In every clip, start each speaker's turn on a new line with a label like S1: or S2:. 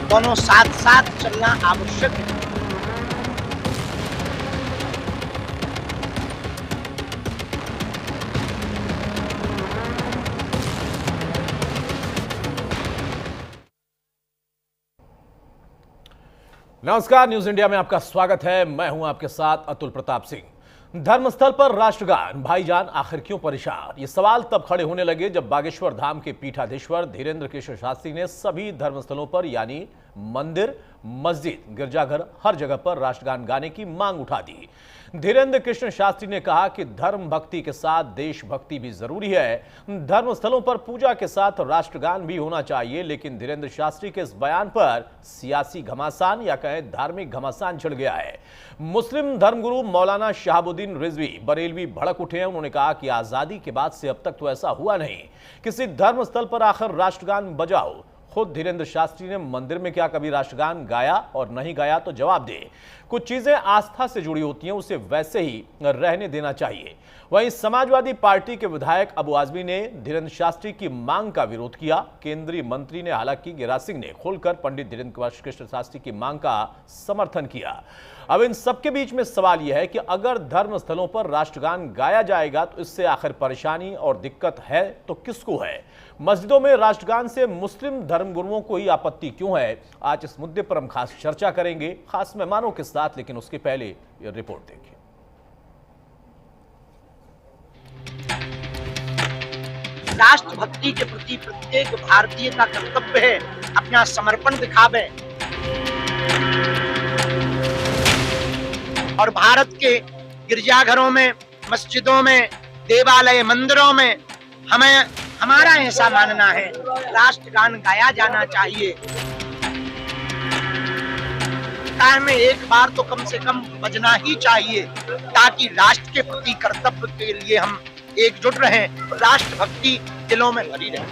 S1: दोनों साथ साथ चलना आवश्यक है।
S2: नमस्कार, न्यूज इंडिया में आपका स्वागत है। मैं हूं आपके साथ अतुल प्रताप सिंह। धर्मस्थल पर राष्ट्रगान, भाईजान आखिर क्यों परेशान? ये सवाल तब खड़े होने लगे जब बागेश्वर धाम के पीठाधीश्वर धीरेन्द्र कृष्ण शास्त्री ने सभी धर्मस्थलों पर यानी मंदिर, मस्जिद, गिरजाघर हर जगह पर राष्ट्रगान गाने की मांग उठा दी। धीरेन्द्र कृष्ण शास्त्री ने कहा कि धर्म भक्ति के साथ देशभक्ति भी जरूरी है। धर्मस्थलों पर पूजा के साथ राष्ट्रगान भी होना चाहिए, लेकिन धीरेन्द्र शास्त्री के इस बयान पर सियासी घमासान या कहें धार्मिक घमासान छिड़ गया है। मुस्लिम धर्मगुरु मौलाना शहाबुद्दीन रिजवी बरेलवी भड़क उठे हैं। उन्होंने कहा कि आजादी के बाद से अब तक तो ऐसा हुआ नहीं, किसी धर्मस्थल पर आखिर राष्ट्रगान बजाओ। खुद धीरेन्द्र शास्त्री ने मंदिर में क्या कभी राष्ट्रगान गाया और नहीं गाया तो जवाब दे। कुछ चीजें आस्था से जुड़ी होती हैं, उसे वैसे ही रहने देना चाहिए। वहीं समाजवादी पार्टी के विधायक अबू आजमी ने धीरेन्द्र शास्त्री की मांग का विरोध किया। केंद्रीय मंत्री ने हालांकि गिरिराज सिंह ने खोलकर पंडित धीरेन्द्र कृष्ण शास्त्री की मांग का समर्थन किया। अब इन सबके बीच में सवाल यह है कि अगर धर्म स्थलों पर राष्ट्रगान गाया जाएगा तो इससे आखिर परेशानी और दिक्कत है तो किसको है? मस्जिदों में राष्ट्रगान से मुस्लिम धर्मगुरुओं को ही आपत्ति क्यों है? आज इस मुद्दे पर हम खास चर्चा करेंगे खास मेहमानों के साथ, लेकिन उसके पहले ये रिपोर्ट देखिए।
S1: राष्ट्रभक्ति के प्रति प्रत्येक भारतीय का कर्तव्य है अपना समर्पण दिखावे और भारत के गिरजाघरों में, मस्जिदों में, देवालय, मंदिरों में हमारा ऐसा मानना है राष्ट्रगान गाया जाना चाहिए। सप्ताह में एक बार तो कम से कम बजना ही चाहिए, ताकि राष्ट्र के प्रति कर्तव्य के लिए हम एकजुट रहें, राष्ट्रभक्ति दिलों में भरी रहे।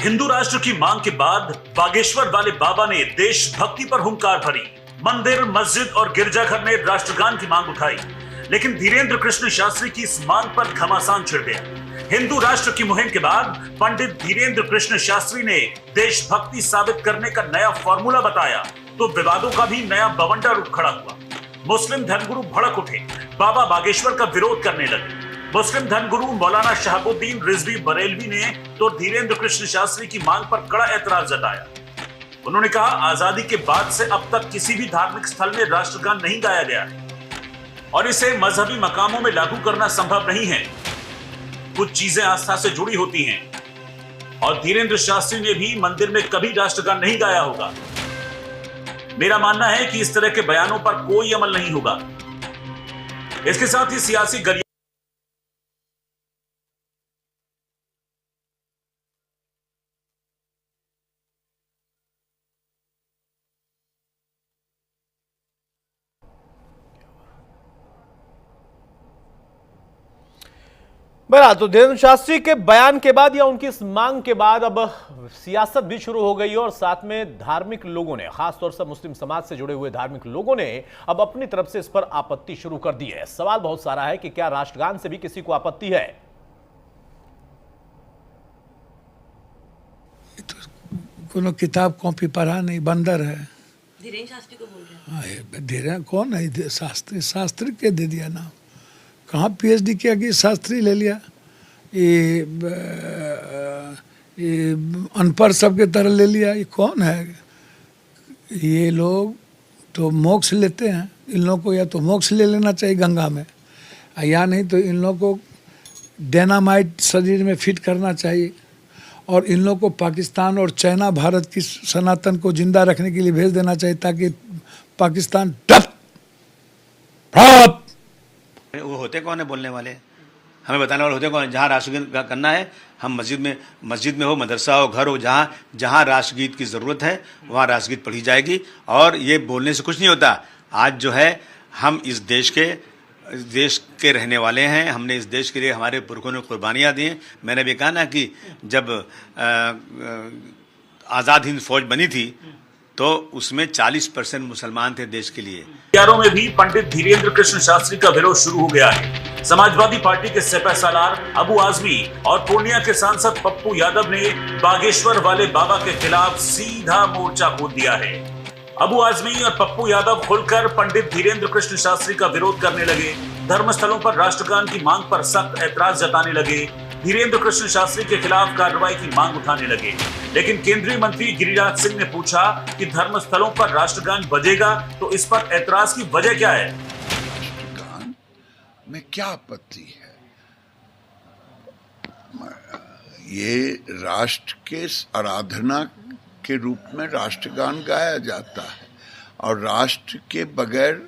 S3: हिंदू राष्ट्र की मांग के बाद बागेश्वर वाले बाबा ने देशभक्ति पर हुंकार भरी। मंदिर, मस्जिद और गिरजाघर में राष्ट्रगान की मांग उठाई, लेकिन धीरेन्द्र कृष्ण शास्त्री की इस मांग पर घमासान छिड़ गया। हिंदू राष्ट्र की मुहिम के बाद पंडित धीरेन्द्र कृष्ण शास्त्री ने देशभक्ति साबित करने का नया फॉर्मूला बताया तो विवादों का भी नया बवंडर रूप खड़ा हुआ। मुस्लिम धर्मगुरु भड़क उठे, बाबा बागेश्वर का विरोध करने लगे। मुस्लिम धर्मगुरु मौलाना शहाबुद्दीन रिजवी बरेलवी ने तो धीरेन्द्र कृष्ण शास्त्री की मांग पर कड़ा ऐतराज जताया। उन्होंने कहा, आजादी के बाद से अब तक किसी भी धार्मिक स्थल में राष्ट्रगान नहीं गाया गया है और इसे मजहबी मकामों में लागू करना संभव नहीं है। कुछ चीजें आस्था से जुड़ी होती हैं और धीरेन्द्र शास्त्री ने भी मंदिर में कभी राष्ट्रगान नहीं गाया होगा। मेरा मानना है कि इस तरह के बयानों पर कोई अमल नहीं होगा। इसके साथ ही सियासी गलियां
S2: बहरहाल तो धीरेन्द्र शास्त्री के बयान के बाद या उनकी इस मांग के बाद अब सियासत भी शुरू हो गई और साथ में धार्मिक लोगों ने, खासतौर से मुस्लिम समाज से जुड़े हुए धार्मिक लोगों ने अब अपनी तरफ से इस पर आपत्ति शुरू कर दी है। सवाल बहुत सारा है कि क्या राष्ट्रगान से भी किसी को आपत्ति है?
S4: कोनो किताब कॉपी पढ़ा नहीं, बंदर है।
S5: धीरेन्द्र शास्त्री को बोल रहे हैं।
S4: धीरेन्द्र कौन है? शास्त्री, शास्त्री के दे दिया नाम। कहाँ पीएचडी किया कि शास्त्री ले लिया? ये अनपढ़ सबके तरह ले लिया। ये कौन है? ये लोग तो मोक्ष लेते हैं। इन लोगों को या तो मोक्ष ले लेना चाहिए गंगा में, या नहीं तो इन लोगों को डायनामाइट शरीर में फिट करना चाहिए और इन लोगों को पाकिस्तान और चाइना भारत की सनातन को जिंदा रखने के लिए भेज देना चाहिए, ताकि पाकिस्तान
S6: वो होते कौन है बोलने वाले? हमें बताने वाले होते कौन? जहाँ राष्ट्रगीत करना है हम मस्जिद में हो, मदरसा हो, घर हो, जहाँ राष्ट्रगीत की ज़रूरत है वहाँ राष्ट्रगीत पढ़ी जाएगी। और ये बोलने से कुछ नहीं होता। आज जो है हम इस देश के रहने वाले हैं। हमने इस देश के लिए हमारे पुरखों ने कुर्बानियाँ दी हैं। मैंने भी कहा ना कि जब आज़ाद हिंद फौज बनी थी तो उसमें 40% मुसलमान थे देश के लिए।
S3: में भी पंडित धीरेन्द्र कृष्ण शास्त्री का विरोध शुरू हो गया है। समाजवादी पार्टी के सिपह सालार अबू आजमी और पूर्णिया के सांसद पप्पू यादव ने बागेश्वर वाले बाबा के खिलाफ सीधा मोर्चा खोल दिया है। अबू आजमी और पप्पू यादव खुलकर पंडित धीरेन्द्र कृष्ण शास्त्री का विरोध करने लगे। धर्मस्थलों पर राष्ट्रगान की मांग पर सख्त ऐतराज जताने लगे। धीरेन्द्र कृष्ण शास्त्री के खिलाफ कार्रवाई की मांग उठाने लगे। लेकिन केंद्रीय मंत्री गिरिराज सिंह ने पूछा कि धर्मस्थलों पर राष्ट्रगान बजेगा तो इस पर ऐतराज की वजह क्या है।
S7: राष्ट्रगान में क्या आपत्ति है? ये राष्ट्र के आराधना के रूप में राष्ट्रगान गाया जाता है और राष्ट्र के बगैर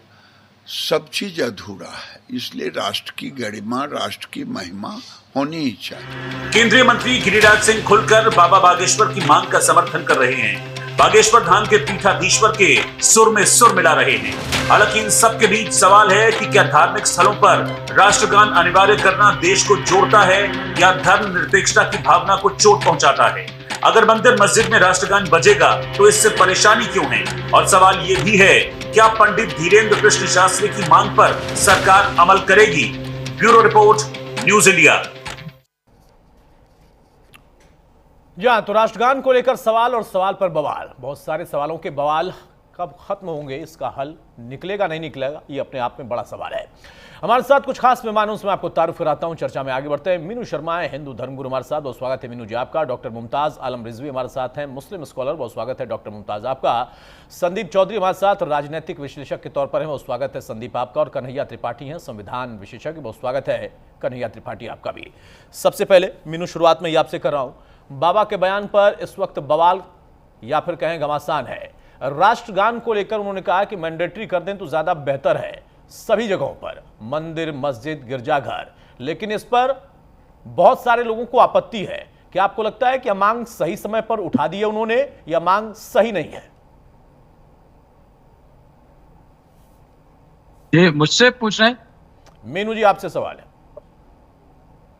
S7: सब चीज अधूरा है, इसलिए राष्ट्र की गरिमा, राष्ट्र की महिमा होनी ही चाहिए।
S3: केंद्रीय मंत्री गिरिराज सिंह खुलकर बाबा बागेश्वर की मांग का समर्थन कर रहे हैं। बागेश्वर धाम के पीठाधीश्वर के सुर में सुर मिला रहे हैं। हालांकि इन सब के बीच सवाल है कि क्या धार्मिक स्थलों पर राष्ट्रगान अनिवार्य करना देश को जोड़ता है या धर्मनिरपेक्षता की भावना को चोट पहुंचाता है। अगर मंदिर मस्जिद में राष्ट्रगान बजेगा तो इससे परेशानी क्यों है? और सवाल ये भी है, क्या पंडित धीरेन्द्र कृष्ण शास्त्री की मांग पर सरकार अमल करेगी? Bureau report, news India.
S2: जहां तो राष्ट्रगान को लेकर सवाल और सवाल पर बवाल, बहुत सारे सवालों के बवाल कब खत्म होंगे, इसका हल निकलेगा नहीं निकलेगा, ये अपने आप में बड़ा सवाल है। हमारे साथ कुछ खास मेहमानों से मैं आपको तारुफ कराता हूं। चर्चा में आगे बढ़ते हैं। मीनू शर्मा है, हिंदू धर्मगुरु, हमारे साथ, बहुत स्वागत है मीनू जी आपका। डॉक्टर मुमताज आलम रिजवी हमारे साथ हैं, मुस्लिम स्कॉलर, बहुत स्वागत है डॉक्टर मुमताज आपका। संदीप चौधरी हमारे साथ, राजनीतिक विश्लेषक के तौर पर हैं, बहुत स्वागत है संदीप आपका। और कन्हैया त्रिपाठी हैं, संविधान विशेषज्ञ, बहुत स्वागत है कन्हैया त्रिपाठी आपका भी। सबसे पहले मीनू, शुरुआत में ये आपसे कर रहा हूं, बाबा के बयान पर इस वक्त बवाल या फिर कहें घमासान है। राष्ट्रगान को लेकर उन्होंने कहा कि मैंडेटरी कर दें तो ज्यादा बेहतर है सभी जगहों पर, मंदिर, मस्जिद, गिरजाघर, लेकिन इस पर बहुत सारे लोगों को आपत्ति है। क्या आपको लगता है कि मांग सही समय पर उठा दी है उन्होंने या मांग सही नहीं है?
S8: ये मुझसे पूछ रहे हैं?
S2: मीनू जी आपसे सवाल है।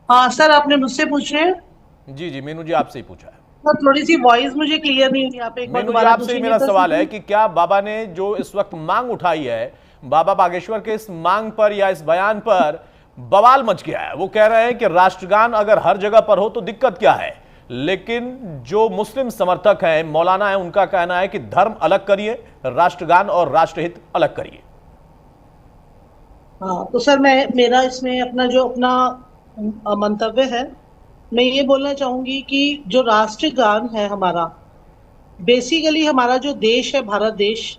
S9: हाँ सर, आपने मुझसे पूछ रहे हैं?
S2: जी जी मीनू जी आपसे ही पूछा है।
S9: तो थोड़ी सी वॉइस मुझे क्लियर नहीं हुई, आप एक बार
S2: मीनू जी
S9: दोबारा
S2: आपसे ही मेरा
S9: पूछेंगे
S2: सवाल है कि क्या बाबा ने जो इस वक्त मांग उठाई है, बाबा बागेश्वर के इस मांग पर या इस बयान पर बवाल मच गया है। वो कह रहे हैं कि राष्ट्रगान अगर हर जगह पर हो तो दिक्कत क्या है, लेकिन जो मुस्लिम समर्थक हैं, मौलाना है, उनका कहना है कि धर्म अलग करिए, राष्ट्रगान और राष्ट्रहित अलग करिए।
S9: हाँ, तो सर मेरा इसमें अपना मंतव्य है। मैं ये बोलना चाहूंगी कि जो राष्ट्रगान है हमारा, बेसिकली हमारा जो देश है भारत देश,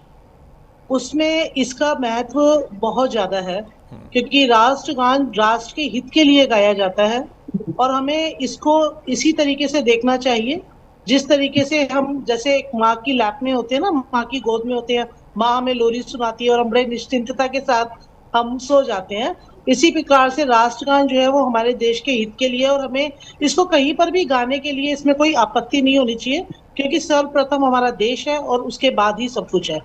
S9: उसमें इसका महत्व बहुत ज्यादा है, क्योंकि राष्ट्रगान राष्ट्र के हित के लिए गाया जाता है और हमें इसको इसी तरीके से देखना चाहिए जिस तरीके से हम, जैसे एक माँ की लैप में होते हैं ना, माँ की गोद में होते हैं, माँ हमें लोरी सुनाती है और हम बड़े निश्चिंतता के साथ हम सो जाते हैं। इसी प्रकार से राष्ट्रगान जो है वो हमारे देश के हित के लिए, और हमें इसको कहीं पर भी गाने के लिए इसमें कोई आपत्ति नहीं होनी चाहिए, क्योंकि सर्वप्रथम हमारा देश है और उसके बाद ही सब कुछ है।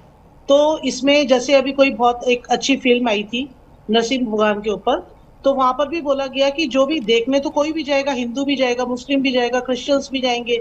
S9: तो इसमें जैसे अभी कोई बहुत एक अच्छी फिल्म आई थी नरसिंह भगवान के ऊपर, तो वहां पर भी बोला गया कि जो भी देखने तो कोई भी जाएगा, हिंदू भी जाएगा, मुस्लिम भी जाएगा, क्रिश्चियंस भी जाएंगे।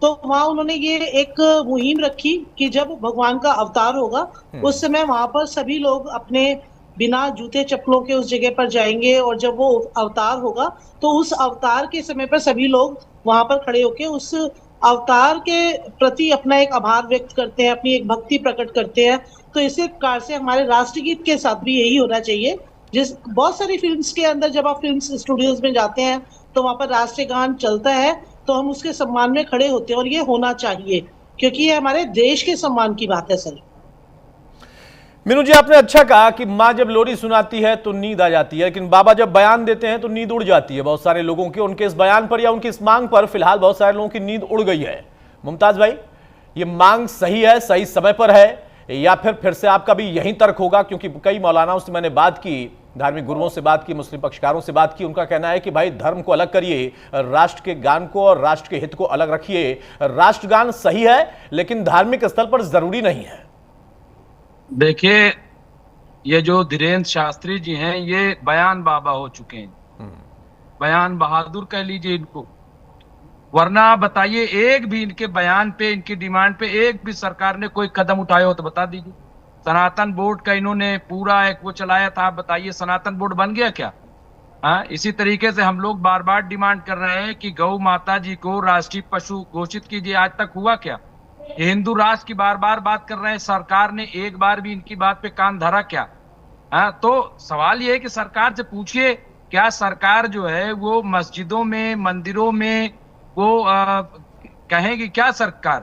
S9: तो वहां उन्होंने ये एक मुहिम रखी कि जब भगवान का अवतार होगा उस समय वहां पर सभी लोग अपने बिना जूते चप्पलों के उस जगह पर जाएंगे, और जब वो अवतार होगा तो उस अवतार के समय पर सभी लोग वहां पर खड़े होकर उस अवतार के प्रति अपना एक आभार व्यक्त करते हैं, अपनी एक भक्ति प्रकट करते हैं। तो इसी प्रकार से हमारे राष्ट्रगीत के साथ भी यही होना चाहिए। जिस बहुत सारी फिल्म्स के अंदर जब आप फिल्म स्टूडियोज में जाते हैं तो वहां पर राष्ट्रगान चलता है, तो हम उसके सम्मान में खड़े होते हैं, और ये होना चाहिए क्योंकि ये हमारे देश के सम्मान की बात है। सर
S2: मीनू जी, आपने अच्छा कहा कि माँ जब लोरी सुनाती है तो नींद आ जाती है, लेकिन बाबा जब बयान देते हैं तो नींद उड़ जाती है बहुत सारे लोगों की। उनके इस बयान पर या उनकी इस मांग पर फिलहाल बहुत सारे लोगों की नींद उड़ गई है। मुमताज भाई, ये मांग सही है, सही समय पर है, या फिर से आपका भी यही तर्क होगा? क्योंकि कई मौलानाओं से मैंने बात की, धार्मिक गुरुओं से बात की, मुस्लिम पक्षकारों से बात की, उनका कहना है कि भाई धर्म को अलग करिए, राष्ट्र के गान को और राष्ट्र के हित को अलग रखिए। राष्ट्रगान सही है लेकिन धार्मिक स्थल पर जरूरी नहीं है।
S8: देखिए, ये जो धीरेन्द्र शास्त्री जी हैं, ये बयान बाबा हो चुके हैं, बयान बहादुर कह लीजिए इनको। वरना बताइए, एक भी इनके बयान पे, इनकी डिमांड पे एक भी सरकार ने कोई कदम उठाया हो तो बता दीजिए। सनातन बोर्ड का इन्होंने पूरा एक वो चलाया था, बताइए सनातन बोर्ड बन गया क्या? हाँ, इसी तरीके से हम लोग बार बार डिमांड कर रहे हैं कि गौ माता जी को राष्ट्रीय पशु घोषित कीजिए। आज तक हुआ क्या? ये हिंदू राष्ट्र की बार बार बात कर रहे हैं, सरकार ने एक बार भी इनकी बात पे कान धरा क्या? हाँ, तो सवाल ये है कि सरकार से पूछिए, क्या सरकार जो है वो मस्जिदों में, मंदिरों में वो कहेगी क्या सरकार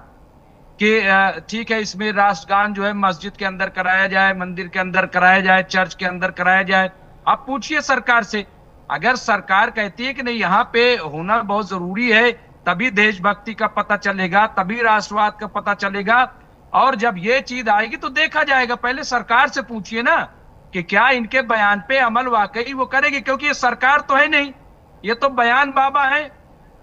S8: कि ठीक है इसमें राष्ट्रगान जो है मस्जिद के अंदर कराया जाए, मंदिर के अंदर कराया जाए, चर्च के अंदर कराया जाए? आप पूछिए सरकार से। अगर सरकार कहती है कि नहीं यहाँ पे होना बहुत जरूरी है, तभी देशभक्ति का पता चलेगा, तभी राष्ट्रवाद का पता चलेगा, और जब ये चीज आएगी तो देखा जाएगा। पहले सरकार से पूछिए ना कि क्या इनके बयान पे अमल वाकई वो करेगी, क्योंकि ये सरकार तो है नहीं, ये तो बयान बाबा है,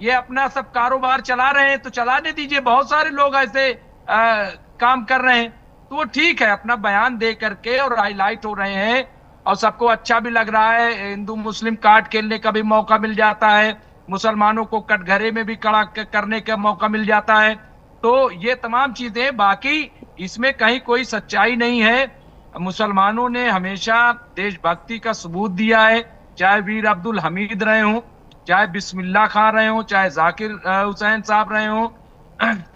S8: ये अपना सब कारोबार चला रहे हैं, तो चलाने दीजिए। बहुत सारे लोग ऐसे काम कर रहे हैं, तो वो ठीक है, अपना बयान दे करके और हाईलाइट हो रहे हैं और सबको अच्छा भी लग रहा है। हिंदू मुस्लिम कार्ड खेलने का भी मौका मिल जाता है, मुसलमानों को कटघरे में भी खड़ा करने का मौका मिल जाता है। तो ये तमाम चीजें, बाकी इसमें कहीं कोई सच्चाई नहीं है। मुसलमानों ने हमेशा देशभक्ति का सबूत दिया है, चाहे वीर अब्दुल हमीद रहे हों, चाहे बिस्मिल्लाह खान रहे हों, चाहे जाकिर हुसैन साहब रहे हों,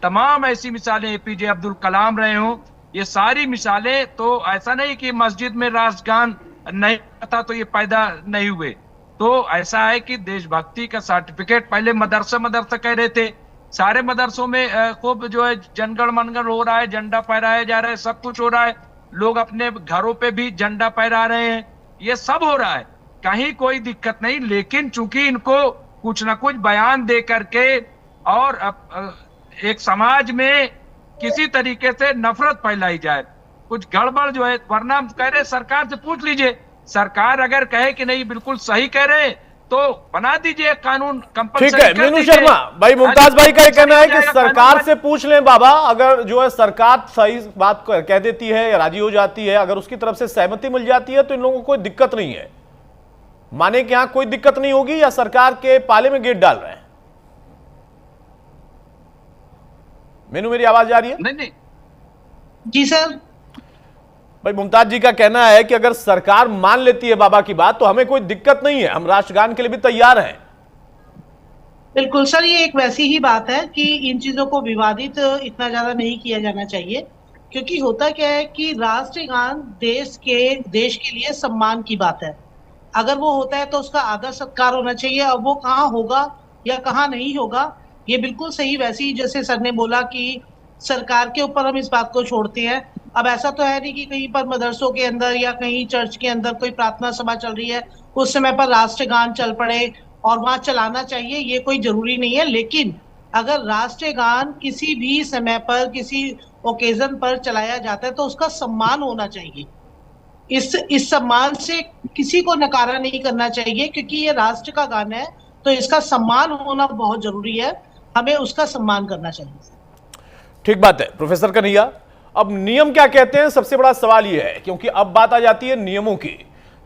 S8: तमाम ऐसी मिसालें, एपीजे अब्दुल कलाम रहे हों, ये सारी मिसालें। तो ऐसा नहीं कि मस्जिद में राष्ट्रगान नहीं था तो ये पैदा नहीं हुए। तो ऐसा है कि देशभक्ति का सर्टिफिकेट पहले मदरसा कह रहे थे, सारे मदरसों में खूब जो है जनगण मनगण हो रहा है, झंडा फहराया जा रहा है, सब कुछ हो रहा है, लोग अपने घरों पे भी झंडा फहरा रहे हैं, ये सब हो रहा है, कहीं कोई दिक्कत नहीं। लेकिन चूंकि इनको कुछ ना कुछ बयान दे करके और एक समाज में किसी तरीके से नफरत फैलाई जाए, कुछ गड़बड़ जो है, वरना कह रहे सरकार से पूछ लीजिए, सरकार अगर कहे कि नहीं बिल्कुल सही कह रहे तो बना दीजिए कानून कंपल्सरी।
S2: ठीक है मीनू शर्मा भाई, मुमताज भाई का कहना है कि सरकार से पूछ लें बाबा, अगर जो है सरकार सही बात कह देती है या राजी हो जाती है, अगर उसकी तरफ से सहमति मिल जाती है तो इन लोगों को कोई दिक्कत नहीं है, माने कि यहां कोई दिक्कत नहीं होगी, या सरकार के पाले में गेट डाल रहे हैं? मीनू मेरी आवाज आ रही है?
S8: नहीं
S9: जी सर।
S2: भाई मुमताज जी का कहना है कि अगर सरकार मान लेती है बाबा की बात तो हमें कोई दिक्कत नहीं है, हम राष्ट्रगान के लिए भी तैयार हैं।
S9: बिल्कुल सर, ये एक वैसी ही बात है कि इन चीजों को विवादित इतना ज्यादा नहीं किया जाना चाहिए, क्योंकि होता क्या है कि राष्ट्रगान देश के लिए सम्मान की बात है। अगर वो होता है तो उसका आदर सत्कार होना चाहिए। अब वो कहाँ होगा या कहाँ नहीं होगा, ये बिल्कुल सही, वैसे ही जैसे सर ने बोला कि सरकार के ऊपर हम इस बात को छोड़ते हैं। अब ऐसा तो है नहीं कि कहीं पर मदरसों के अंदर या कहीं चर्च के अंदर कोई प्रार्थना सभा चल रही है, उस समय पर राष्ट्रगान चल पड़े और वहां चलाना चाहिए, ये कोई जरूरी नहीं है। लेकिन अगर राष्ट्रगान किसी भी समय पर, किसी ओकेजन पर चलाया जाता है तो उसका सम्मान होना चाहिए। इस सम्मान से किसी को नकारा नहीं करना चाहिए, क्योंकि ये राष्ट्र का गान है, तो इसका सम्मान होना बहुत जरूरी है, हमें उसका सम्मान करना चाहिए।
S2: ठीक बात है प्रोफेसर कन्हैया। अब नियम क्या कहते हैं, सबसे बड़ा सवाल यह है, क्योंकि अब बात आ जाती है नियमों की।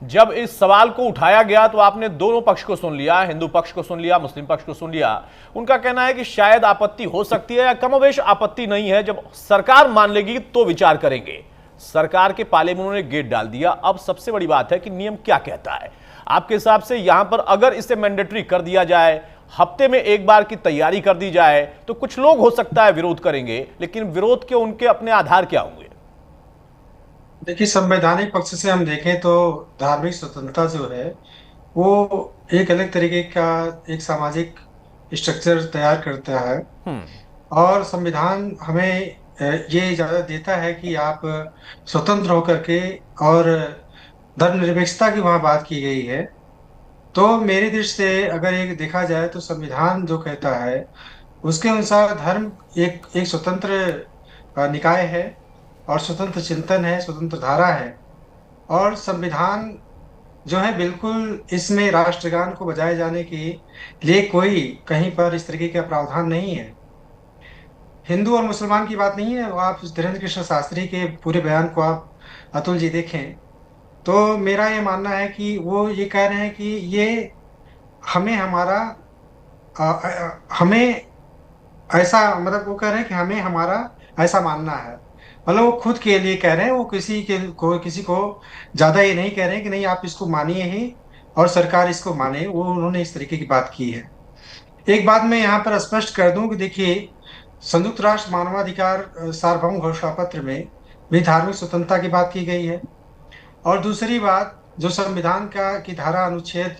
S2: जब इस सवाल को उठाया गया तो आपने दोनों पक्ष को सुन लिया, हिंदू पक्ष को सुन लिया, मुस्लिम पक्ष को सुन लिया। उनका कहना है कि शायद आपत्ति हो सकती है या कमोवेश आपत्ति नहीं है, जब सरकार मान लेगी तो विचार करेंगे। सरकार के पाले में उन्होंने गेट डाल दिया। अब सबसे बड़ी बात है कि नियम क्या कहता है आपके हिसाब से। यहां पर अगर इसे मैंडेटरी कर दिया जाए, हफ्ते में एक बार की तैयारी कर दी जाए, तो कुछ लोग हो सकता है विरोध करेंगे, लेकिन विरोध के उनके अपने आधार क्या होंगे?
S10: देखिए, संवैधानिक पक्ष से हम देखें तो धार्मिक स्वतंत्रता जो है वो एक अलग तरीके का एक सामाजिक स्ट्रक्चर तैयार करता है, और संविधान हमें ये इजाजत देता है कि आप स्वतंत्र होकर के, और धर्मनिरपेक्षता की वहाँ बात की गई है। तो मेरी दृष्टि से अगर एक देखा जाए तो संविधान जो कहता है उसके अनुसार धर्म एक स्वतंत्र निकाय है और स्वतंत्र चिंतन है, स्वतंत्र धारा है, और संविधान जो है बिल्कुल इसमें राष्ट्रगान को बजाए जाने के लिए कोई कहीं पर इस तरीके का प्रावधान नहीं है। हिंदू और मुसलमान की बात नहीं है। आप धीरेन्द्र कृष्ण शास्त्री के पूरे बयान को आप अतुल जी देखें तो मेरा ये मानना है कि वो ये कह रहे हैं कि ये हमें हमें ऐसा, मतलब वो कह रहे हैं कि हमें हमारा ऐसा मानना है। मतलब वो खुद के लिए कह रहे हैं, वो किसी को ज़्यादा ये नहीं कह रहे हैं कि नहीं आप इसको मानिए ही, और सरकार इसको माने, वो उन्होंने इस तरीके की बात की है। एक बात मैं यहाँ पर स्पष्ट कर दूं कि देखिए, संयुक्त राष्ट्र मानवाधिकार सार्वभौम घोषणा पत्र में भी धार्मिक स्वतंत्रता की बात की गई है। और दूसरी बात, जो संविधान का की धारा अनुच्छेद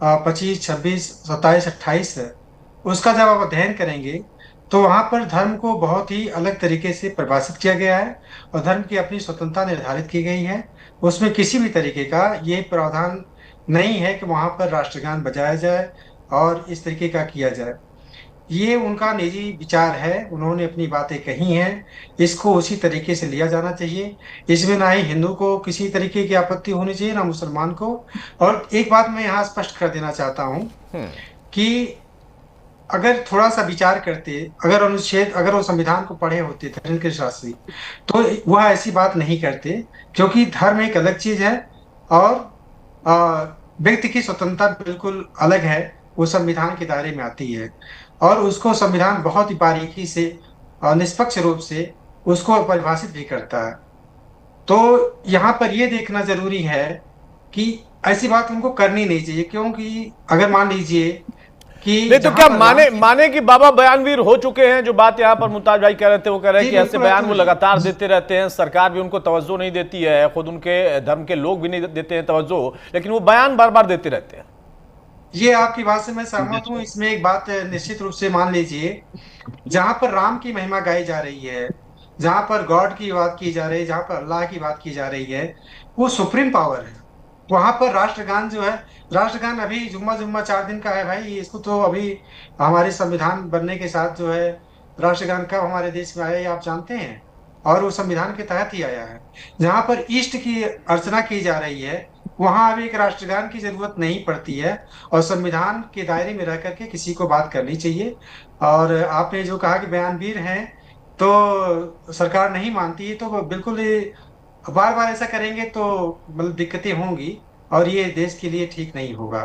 S10: 25, 26, 27, 28 है, उसका जब आप अध्ययन करेंगे तो वहां पर धर्म को बहुत ही अलग तरीके से परिभाषित किया गया है और धर्म की अपनी स्वतंत्रता निर्धारित की गई है। उसमें किसी भी तरीके का ये प्रावधान नहीं है कि वहां पर राष्ट्रगान बजाया जाए और इस तरीके का किया जाए। ये उनका निजी विचार है, उन्होंने अपनी बातें कही हैं, इसको उसी तरीके से लिया जाना चाहिए। इसमें ना ही हिंदू को किसी तरीके की आपत्ति होनी चाहिए, ना मुसलमान को। और एक बात मैं यहाँ स्पष्ट कर देना चाहता हूँ कि अगर थोड़ा सा विचार करते, अगर वो संविधान को पढ़े होते धीरेन्द्र कृष्ण शास्त्री, तो वह ऐसी बात नहीं करते, क्योंकि धर्म एक अलग चीज है और व्यक्ति की स्वतंत्रता बिल्कुल अलग है, वो संविधान के दायरे में आती है और उसको संविधान बहुत ही बारीकी से और निष्पक्ष रूप से उसको परिभाषित भी करता है। तो यहाँ पर ये देखना जरूरी है कि ऐसी बात उनको करनी नहीं चाहिए, क्योंकि अगर मान लीजिए कि
S2: नहीं तो क्या माने कि बाबा बयानवीर हो चुके हैं, जो बात यहाँ पर मुमताज भाई कह रहे थे, वो कह रहे हैं कि ऐसे बयान वो लगातार देते रहते हैं, सरकार भी उनको तवज्जो नहीं देती है, खुद उनके धर्म के लोग भी नहीं देते हैं तवज्जो, लेकिन वो बयान बार बार देते रहते हैं।
S10: ये आपकी बात से मैं सहमत हूँ। इसमें एक बात निश्चित रूप से मान लीजिए, जहां पर राम की महिमा गाई जा रही है, जहां पर गॉड की बात की जा रही है, जहां पर अल्लाह की बात की जा रही है, वो सुप्रीम पावर है। वहां पर राष्ट्रगान जो है, राष्ट्रगान अभी जुम्मा 4 दिन का है भाई, इसको तो अभी हमारे संविधान बनने के साथ जो है राष्ट्रगान कब हमारे देश में आया ये आप जानते हैं, और वो संविधान के तहत ही आया है। जहां पर इष्ट की अर्चना की जा रही है, वहां अभी एक राष्ट्रगान की जरूरत नहीं पड़ती है और संविधान के दायरे में रह करके किसी को बात करनी चाहिए। और आपने जो कहा कि बयानवीर हैं तो सरकार नहीं मानती है, तो बिल्कुल बार बार ऐसा करेंगे तो मतलब दिक्कतें होंगी और ये देश के लिए ठीक नहीं होगा।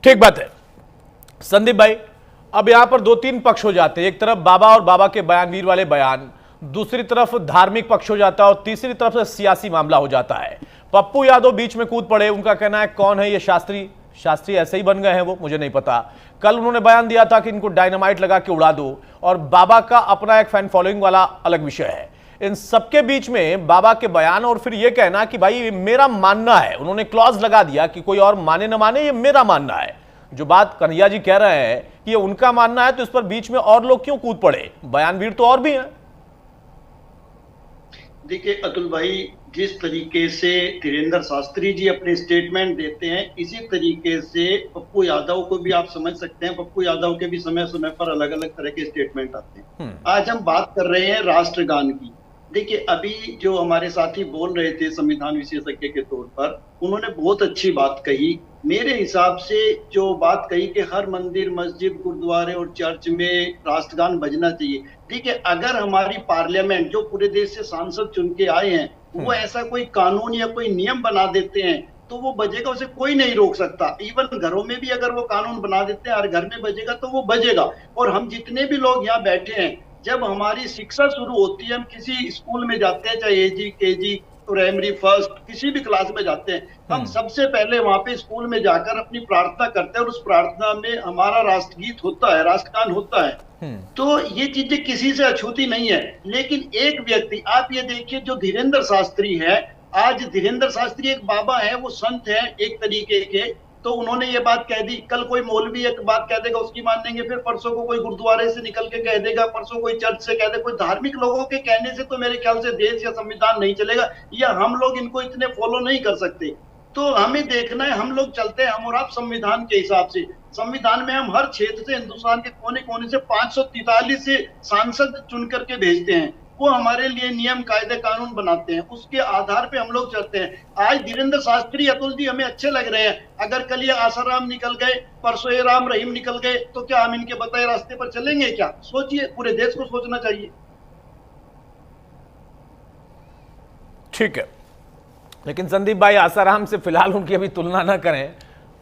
S2: ठीक बात है संदीप भाई। अब यहां पर 2-3 पक्ष हो जाते हैं, एक तरफ बाबा और बाबा के बयानवीर वाले बयान, दूसरी तरफ धार्मिक पक्ष हो जाता है और तीसरी तरफ से सियासी मामला हो जाता है। पप्पू यादव बीच में कूद पड़े, उनका कहना है कौन है ये शास्त्री ऐसे ही बन गए हैं, वो मुझे नहीं पता। कल उन्होंने बयान दिया था कि इनको डायनामाइट लगा के उड़ा दो, और बाबा का अपना एक फैन फॉलोइंग वाला अलग विषय है। इन सबके बीच में बाबा के बयान और फिर ये कहना कि भाई मेरा मानना है, उन्होंने क्लॉज लगा दिया कि कोई और माने न माने, ये मेरा मानना है। जो बात कन्हैया जी कह रहे हैं कि ये उनका मानना है, तो इस पर बीच में और लोग क्यों कूद पड़े? बयानवीर तो और भी हैं।
S11: देखिए अतुल भाई, जिस तरीके से धीरेन्द्र शास्त्री जी अपने स्टेटमेंट देते हैं, इसी तरीके से पप्पू यादव को भी आप समझ सकते हैं। पप्पू यादव के भी समय समय पर अलग अलग तरह के स्टेटमेंट आते हैं। आज हम बात कर रहे हैं राष्ट्रगान की। देखिए, अभी जो हमारे साथी बोल रहे थे संविधान विशेषज्ञ के तौर पर, उन्होंने बहुत अच्छी बात कही। मेरे हिसाब से जो बात कही कि हर मंदिर, मस्जिद, गुरुद्वारे और चर्च में राष्ट्रगान बजना चाहिए। देखिए, अगर हमारी पार्लियामेंट, जो पूरे देश से सांसद चुन के आए हैं, वो ऐसा कोई कानून या कोई नियम बना देते हैं तो वो बजेगा, उसे कोई नहीं रोक सकता। इवन घरों में भी अगर वो कानून बना देते हैं, हर घर में बजेगा तो वो बजेगा। और हम जितने भी लोग यहाँ बैठे हैं, जब हमारी शिक्षा शुरू होती है, हम किसी स्कूल में जाते हैं, चाहे AG, KG, प्राइमरी, फर्स्ट, किसी भी क्लास में जाते हैं, हम सबसे पहले वहां पे स्कूल में जाकर अपनी प्रार्थना करते हैं और उस प्रार्थना में हमारा राष्ट्रगीत होता है, राष्ट्रगान होता है। तो ये चीजें किसी से अछूती नहीं है। लेकिन एक व्यक्ति, आप ये देखिए, जो धीरेन्द्र शास्त्री है, आज धीरेन्द्र शास्त्री एक बाबा है, वो संत है एक तरीके के, तो उन्होंने ये बात कह दी। कल कोई मौलवी एक बात कह देगा, उसकी मानेंगे, फिर परसों को कोई गुरुद्वारे से निकल के कह देगा, परसों कोई चर्च से कह देगा। कोई धार्मिक लोगों के कहने से तो मेरे ख्याल से देश या संविधान नहीं चलेगा, या हम लोग इनको इतने फॉलो नहीं कर सकते। तो हमें देखना है, हम लोग चलते हैं, हम और आप संविधान के हिसाब से। संविधान में हम हर क्षेत्र से, हिंदुस्तान के कोने कोने से 543 से सांसद चुन करके भेजते हैं। वो हमारे लिए नियम, कायदे, कानून बनाते हैं, उसके आधार पे हम लोग चलते हैं। आज धीरेन्द्र शास्त्री, अतुल जी हमें अच्छे लग रहे हैं। अगर कल ये आसाराम निकल गए, परसों ये राम रहीम निकल गए, तो क्या हम इनके बताए रास्ते पर चलेंगे? क्या सोचिए, पूरे देश को सोचना चाहिए।
S2: ठीक है, लेकिन संदीप भाई, आसाराम से फिलहाल उनकी अभी तुलना ना करें।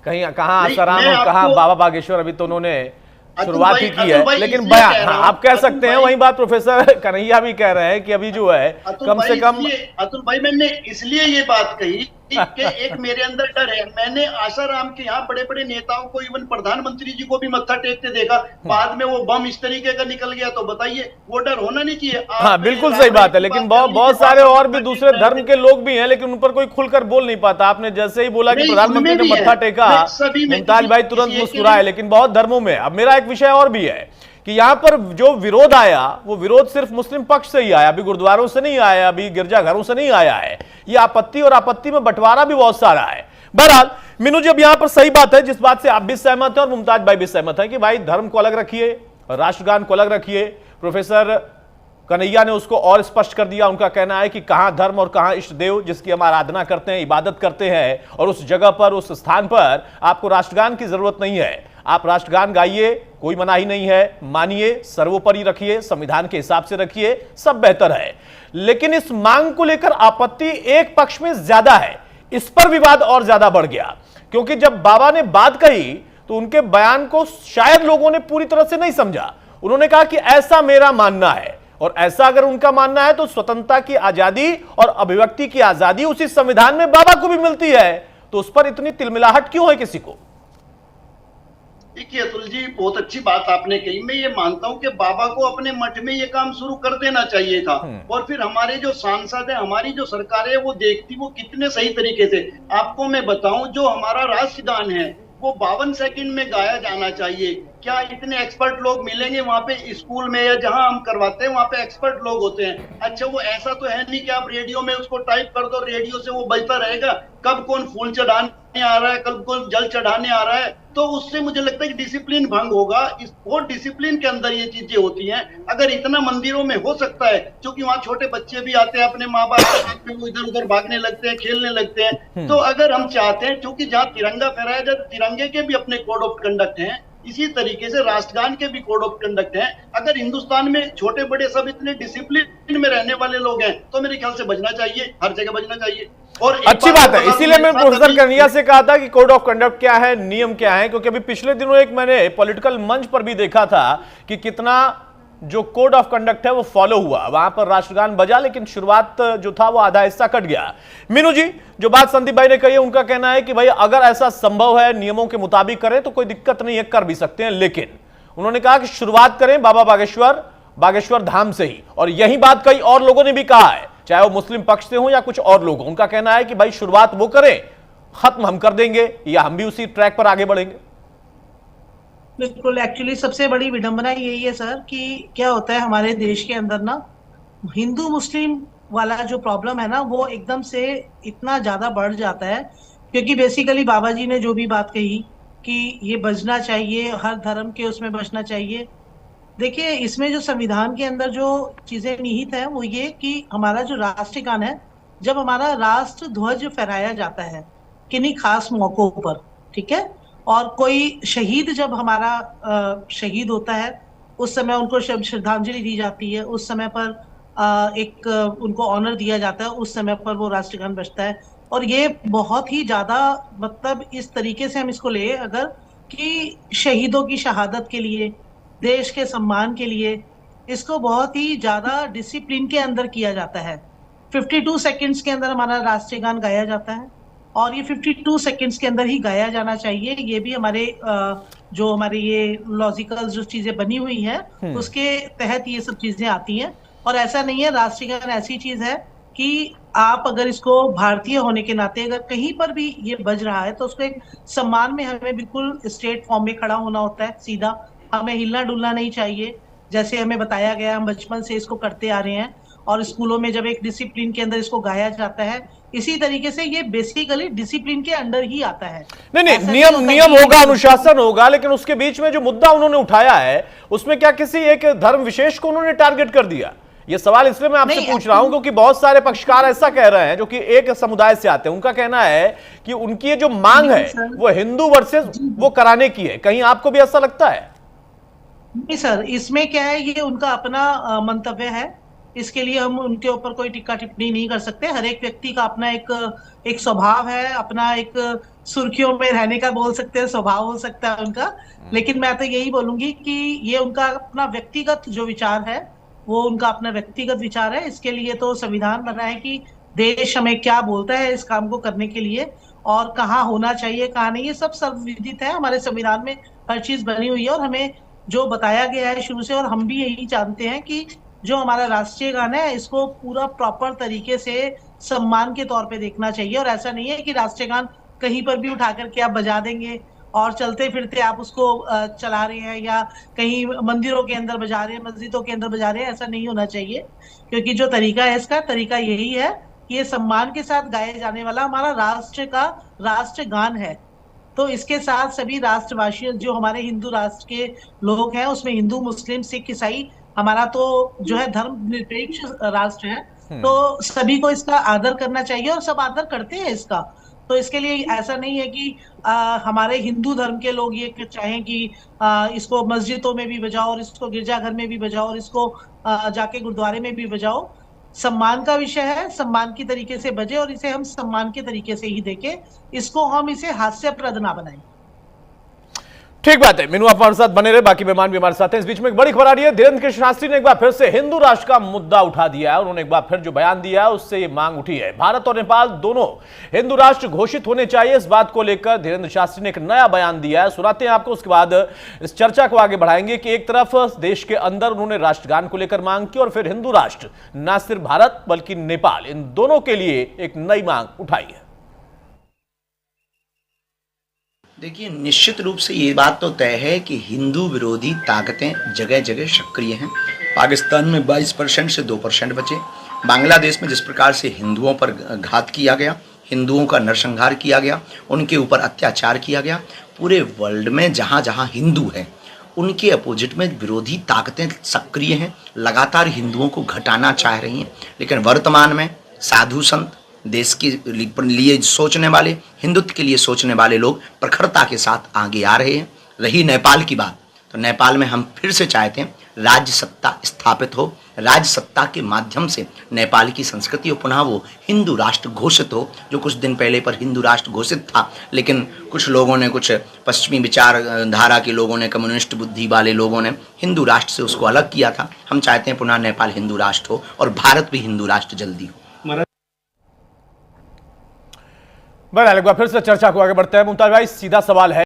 S2: कहीं कहाँ आसाराम और कहाँ बाबा बागेश्वर, अभी तो उन्होंने शुरुआत ही की है। लेकिन बयान, हाँ, आप कह सकते हैं, वही बात प्रोफेसर कन्हैया भी कह रहे हैं कि अभी जो है कम से कम।
S11: अतुल भाई, मैंने इसलिए ये बात कही कि एक मेरे अंदर डर है। मैंने आसाराम के यहाँ बड़े बड़े नेताओं को, इवन प्रधानमंत्री जी को भी मत्था टेकते देखा, बाद में वो बम इस तरीके का निकल गया, तो बताइए वो डर होना नहीं चाहिए।
S2: हाँ बिल्कुल सही बात है, लेकिन बहुत सारे और भी दूसरे धर्म के लोग भी हैं, लेकिन उन पर कोई खुलकर बोल नहीं पाता। आपने जैसे ही बोला कि प्रधानमंत्री ने मत्था टेका, मुमताज भाई तुरंत मुस्कुराए, लेकिन बहुत धर्मों में। अब मेरा एक विषय और भी है कि यहां पर जो विरोध आया, वो विरोध सिर्फ मुस्लिम पक्ष से ही आया, अभी गुरुद्वारों से नहीं आया, अभी गिरजाघरों से नहीं आया है। ये आपत्ति और आपत्ति में बंटवारा भी बहुत सारा है। बहरहाल मीनू जी, अब यहां पर सही बात है, जिस बात से आप भी सहमत हैं और मुमताज भाई भी सहमत है, कि भाई धर्म को अलग रखिए, राष्ट्रगान को अलग रखिए। प्रोफेसर कन्हैया ने उसको और स्पष्ट कर दिया। उनका कहना है कि कहां धर्म और कहां इष्ट देव जिसकी हम आराधना करते हैं, इबादत करते हैं, और उस जगह पर, उस स्थान पर आपको राष्ट्रगान की जरूरत नहीं है। आप राष्ट्रगान गाइए, कोई मनाही नहीं है, मानिए, सर्वोपरि रखिए, संविधान के हिसाब से रखिए, सब बेहतर है। लेकिन इस मांग को लेकर आपत्ति एक पक्ष में ज्यादा है, इस पर विवाद और ज्यादा बढ़ गया, क्योंकि जब बाबा ने बात कही तो उनके बयान को शायद लोगों ने पूरी तरह से नहीं समझा। उन्होंने कहा कि ऐसा मेरा मानना है, और ऐसा अगर उनका मानना है तो स्वतंत्रता की आजादी और अभिव्यक्ति की आजादी उसी संविधान में बाबा को भी मिलती है, तो उस पर इतनी तिलमिलाहट क्यों है किसी को?
S11: देखिए अतुल जी, बहुत अच्छी बात आपने कही। मैं ये मानता हूँ कि बाबा को अपने मठ में ये काम शुरू कर देना चाहिए था, और फिर हमारे जो सांसद है, हमारी जो सरकार है, वो देखती वो कितने सही तरीके से। आपको मैं बताऊं, जो हमारा राष्ट्रगान है वो 52 सेकंड में गाया जाना चाहिए। क्या इतने एक्सपर्ट लोग मिलेंगे वहां पे? स्कूल में या जहां हम करवाते हैं वहां पे एक्सपर्ट लोग होते हैं। अच्छा, वो ऐसा तो है नहीं कि आप रेडियो में उसको टाइप कर दो, रेडियो से वो बजता रहेगा। कब कौन फूल चढ़ाने आ रहा है, कब कौन जल चढ़ाने आ रहा है, तो उससे मुझे लगता है कि डिसिप्लिन भंग होगा। इस वो डिसिप्लिन के अंदर ये चीजें होती हैं। अगर इतना मंदिरों में हो सकता है, क्योंकि वहाँ छोटे बच्चे भी आते हैं, अपने माँ बाप के साथ में वो इधर उधर भागने लगते हैं, खेलने लगते हैं। तो अगर हम चाहते हैं, क्योंकि जहाँ तिरंगा फहराया जाए, तिरंगे के भी अपने कोड ऑफ कंडक्ट हैं, इसी तरीके से राष्ट्रगान के भी कोड ऑफ कंडक्ट हैं। अगर हिंदुस्तान में छोटे बड़े सब इतने डिसिप्लिन में रहने वाले लोग हैं, तो मेरे ख्याल से बजना चाहिए, हर जगह बजना चाहिए। और
S2: अच्छी बात है, इसीलिए मैं प्रोफेसर कन्हैया से कहा था कि कोड ऑफ कंडक्ट क्या है, नियम क्या है, क्योंकि अभी पिछले दिनों एक मैंने पॉलिटिकल मंच पर भी देखा था कि कितना जो कोड ऑफ कंडक्ट है वो फॉलो हुआ। वहां पर राष्ट्रगान बजा, लेकिन शुरुआत जो था वो आधा हिस्सा कट गया। मीनू जी, जो बात संदीप भाई ने कही है, उनका कहना है कि भाई अगर ऐसा संभव है, नियमों के मुताबिक करें तो कोई दिक्कत नहीं है, कर भी सकते हैं। लेकिन उन्होंने कहा कि शुरुआत करें बाबा बागेश्वर धाम से ही, और यही बात कई और लोगों ने भी कहा है, चाहे वो मुस्लिम पक्ष से हो या कुछ और लोग। उनका कहना है कि भाई शुरुआत वो करें, खत्म हम कर देंगे, या हम भी उसी ट्रैक पर आगे बढ़ेंगे।
S9: बिल्कुल, एक्चुअली सबसे बड़ी विडंबना यही है सर कि क्या होता है हमारे देश के अंदर ना, हिंदू मुस्लिम वाला जो प्रॉब्लम है ना, वो एकदम से इतना ज्यादा बढ़ जाता है, क्योंकि बेसिकली बाबा जी ने जो भी बात कही कि ये बजना चाहिए, हर धर्म के उसमें बचना चाहिए। देखिए, इसमें जो संविधान के अंदर जो चीजें निहित है वो ये कि हमारा जो राष्ट्रगान है, जब हमारा राष्ट्र ध्वज फहराया जाता है किन्हीं खास मौकों पर, ठीक है, और कोई शहीद जब हमारा शहीद होता है, उस समय उनको श्रद्धांजलि दी जाती है, उस समय पर एक उनको ऑनर दिया जाता है, उस समय पर वो राष्ट्रगान बजता है। और ये बहुत ही ज्यादा, मतलब इस तरीके से हम इसको ले अगर कि शहीदों की शहादत के लिए, देश के सम्मान के लिए, इसको बहुत ही ज्यादा डिसिप्लिन के अंदर किया जाता है। 52 सेकंड्स के अंदर हमारा राष्ट्रीय गाया जाता है, और ये 52 सेकंड्स के अंदर ही गाया जाना चाहिए। ये भी हमारे जो हमारे ये लॉजिकल जो चीजें बनी हुई हैं उसके तहत ये सब चीजें आती हैं। और ऐसा नहीं है, राष्ट्रीय गान ऐसी चीज है कि आप अगर इसको भारतीय होने के नाते अगर कहीं पर भी ये बज रहा है तो उसको एक सम्मान में हमें बिल्कुल स्ट्रेट फॉर्म में खड़ा होना होता है, सीधा, हमें हिलना डुलना नहीं चाहिए। जैसे हमें बताया गया, हम बचपन से इसको करते आ रहे हैं, और स्कूलों में जब एक डिसिप्लिन के अंदर इसको गाया जाता है, इसी तरीके से ये बेसिकली डिसिप्लिन के अंडर ही आता है।
S2: नहीं, नियम होगा, अनुशासन होगा, लेकिन उसके बीच में जो मुद्दा उन्होंने उठाया है उसमें क्या किसी एक धर्म विशेष को उन्होंने टारगेट कर दिया? ये सवाल इसलिए मैं आपसे पूछ रहा हूं क्योंकि बहुत सारे पक्षकार ऐसा कह रहे हैं जो कि एक समुदाय से आते हैं। उनका कहना है कि उनकी ये जो मांग है वो हिंदू वर्सेस वो कराने की है। कहीं आपको भी ऐसा लगता है?
S9: नहीं सर, इसमें क्या है, ये उनका अपना मंतव्य है, इसके लिए हम उनके ऊपर कोई टिक्का टिप्पणी नहीं कर सकते। हर एक व्यक्ति का अपना एक स्वभाव है, अपना एक सुर्खियों में रहने का बोल सकते हैं स्वभाव हो सकता है उनका। लेकिन मैं तो यही बोलूंगी कि ये उनका अपना व्यक्तिगत जो विचार है वो उनका अपना व्यक्तिगत विचार है। इसके लिए तो संविधान बना है कि देश हमें क्या बोलता है इस काम को करने के लिए और कहाँ होना चाहिए कहाँ नहीं, ये सब सर्वविदित है। हमारे संविधान में हर चीज बनी हुई है और हमें जो बताया गया है शुरू से, और हम भी यही जानते हैं कि जो हमारा राष्ट्रीय गान है इसको पूरा प्रॉपर तरीके से सम्मान के तौर पे देखना चाहिए। और ऐसा नहीं है कि राष्ट्रीय गान कहीं पर भी उठा करके आप बजा देंगे और चलते फिरते आप उसको चला रहे हैं या कहीं मंदिरों के अंदर बजा रहे हैं, मस्जिदों के अंदर बजा रहे हैं, ऐसा नहीं होना चाहिए। क्योंकि जो तरीका है इसका तरीका यही है कि ये सम्मान के साथ गाया जाने वाला हमारा राष्ट्र का राष्ट्रगान है। तो इसके साथ सभी राष्ट्रवासी जो हमारे हिंदू राष्ट्र के लोग हैं, उसमें हिंदू मुस्लिम सिख ईसाई, हमारा तो जो है धर्मनिरपेक्ष राष्ट्र है, तो सभी को इसका आदर करना चाहिए और सब आदर करते हैं इसका। तो इसके लिए ऐसा नहीं है कि हमारे हिंदू धर्म के लोग ये चाहें कि इसको मस्जिदों में भी बजाओ और इसको गिरजाघर में भी बजाओ और इसको जाके गुरुद्वारे में भी बजाओ। सम्मान का विषय है, सम्मान की तरीके से बजे और इसे हम सम्मान के तरीके से ही देखें, इसको हम इसे हास्यप्रद ना बनाएं।
S2: ठीक बात है मीनू, आप हमारे साथ बने रहे, बाकी मेहमान भी हमारे साथ हैं। इस बीच में एक बड़ी खबर आ रही है, धीरेन्द्र कृष्ण शास्त्री ने एक बार फिर से हिंदू राष्ट्र का मुद्दा उठा दिया है। उन्होंने एक बार फिर जो बयान दिया है उससे ये मांग उठी है, भारत और नेपाल दोनों हिंदू राष्ट्र घोषित होने चाहिए। इस बात को लेकर धीरेन्द्र शास्त्री ने एक नया बयान दिया है, सुनाते हैं आपको, उसके बाद इस चर्चा को आगे बढ़ाएंगे कि एक तरफ देश के अंदर उन्होंने राष्ट्रगान को लेकर मांग की और फिर हिंदू राष्ट्र न सिर्फ भारत बल्कि नेपाल, इन दोनों के लिए एक नई मांग उठाई है।
S12: देखिए, निश्चित रूप से ये बात तो तय है कि हिंदू विरोधी ताकतें जगह जगह सक्रिय हैं। पाकिस्तान में 22% से 2% बचे। बांग्लादेश में जिस प्रकार से हिंदुओं पर घात किया गया, हिंदुओं का नरसंहार किया गया, उनके ऊपर अत्याचार किया गया, पूरे वर्ल्ड में जहाँ जहाँ हिंदू हैं उनके अपोजिट में विरोधी ताकतें सक्रिय हैं, लगातार हिंदुओं को घटाना चाह रही हैं। लेकिन वर्तमान में साधु संत, देश के लिए सोचने वाले, हिंदुत्व के लिए सोचने वाले लोग प्रखरता के साथ आगे आ रहे हैं। रही नेपाल की बात, तो नेपाल में हम फिर से चाहते हैं राज्य सत्ता स्थापित हो, राज्य सत्ता के माध्यम से नेपाल की संस्कृति और पुनः वो हिंदू राष्ट्र घोषित हो, जो कुछ दिन पहले पर हिंदू राष्ट्र घोषित था, लेकिन कुछ लोगों ने, कुछ पश्चिमी विचारधारा के लोगों ने, कम्युनिस्ट बुद्धि वाले लोगों ने हिंदू राष्ट्र से उसको अलग किया था। हम चाहते हैं पुनः नेपाल हिंदू राष्ट्र हो और भारत भी हिंदू राष्ट्र जल्दी हो।
S2: बहरहाल एक बार फिर से चर्चा को आगे बढ़ते हैं। मुमताज भाई, सीधा सवाल है